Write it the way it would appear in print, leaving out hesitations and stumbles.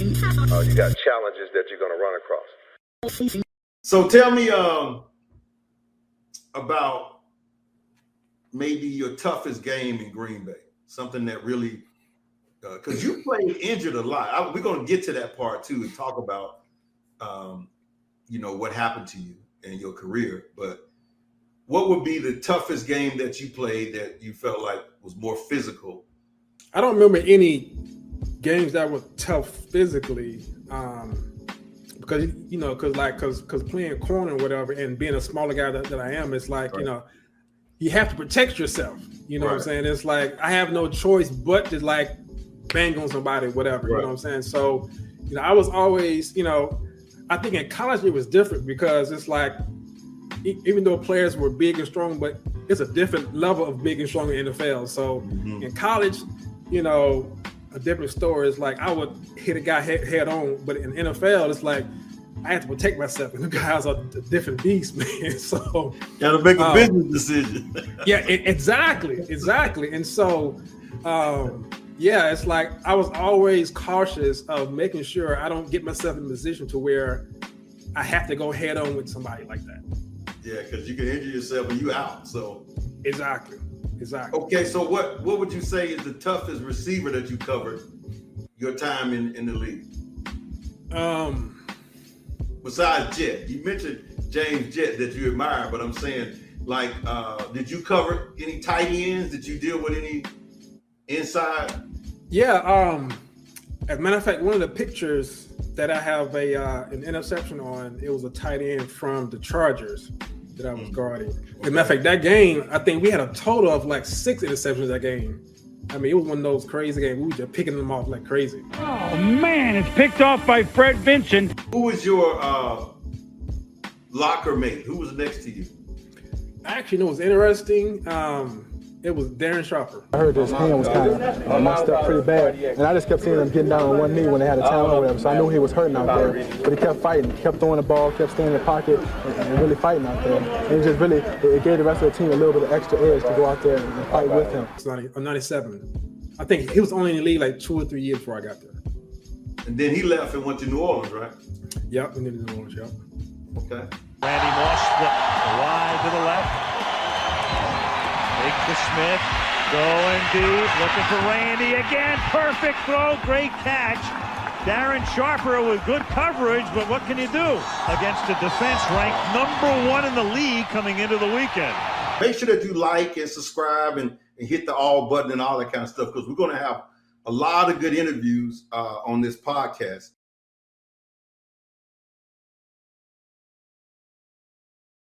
You got challenges that you're going to run across. So tell me about maybe your toughest game in Green Bay, something that really, because you played injured a lot. We're going to get to that part too and talk about, what happened to you in your career. But what would be the toughest game that you played that you felt like was more physical? I don't remember any games that were tough physically, because playing corner or whatever and being a smaller guy that I am, it's like, right. You have to protect yourself. You know right. what I'm saying? It's like I have no choice but to like bang on somebody, whatever. Right. You know what I'm saying? So, I was always, I think in college it was different because it's like, even though players were big and strong, but it's a different level of big and strong in the NFL. So in college, a different story is like I would hit a guy head on, but in NFL, it's like I have to protect myself, and the guys are a different beast, man. So got to make a business decision. Exactly. And so, it's like I was always cautious of making sure I don't get myself in a position to where I have to go head on with somebody like that. Yeah, because you can injure yourself and you out. So exactly. Okay, so what would you say is the toughest receiver that you covered your time in the league? Besides Jet, you mentioned James Jet that you admire, but I'm saying, like, did you cover any tight ends? Did you deal with any inside? Yeah. As a matter of fact, one of the pictures that I have an interception on, it was a tight end from the Chargers that I was guarding. As a matter of fact, that game, I think we had a total of like 6 interceptions that game. I mean, it was one of those crazy games. We were just picking them off like crazy. Oh, man, it's picked off by Fred Vincent. Who was your locker mate? Who was next to you? Actually, it was interesting. It was Darren Sharper. I heard his hand was kind of messed up pretty bad, and I just kept seeing him getting down on one knee when they had a timeout or whatever, so I knew he was hurting out there. But he kept fighting, kept throwing the ball, kept staying in the pocket, and really fighting out there. And it just really, it gave the rest of the team a little bit of extra edge to go out there and fight with him. It's 97. I think he was only in the league like 2 or 3 years before I got there. And then he left and went to New Orleans, right? Yep, and then New Orleans, yep. Okay. Randy Moss split wide to the left. Big to Smith. Going deep, looking for Randy again. Perfect throw, great catch. Darren Sharper with good coverage, but what can you do against a defense ranked #1 in the league coming into the weekend? Make sure that you like and subscribe and hit the all button and all that kind of stuff, because we're going to have a lot of good interviews on this podcast.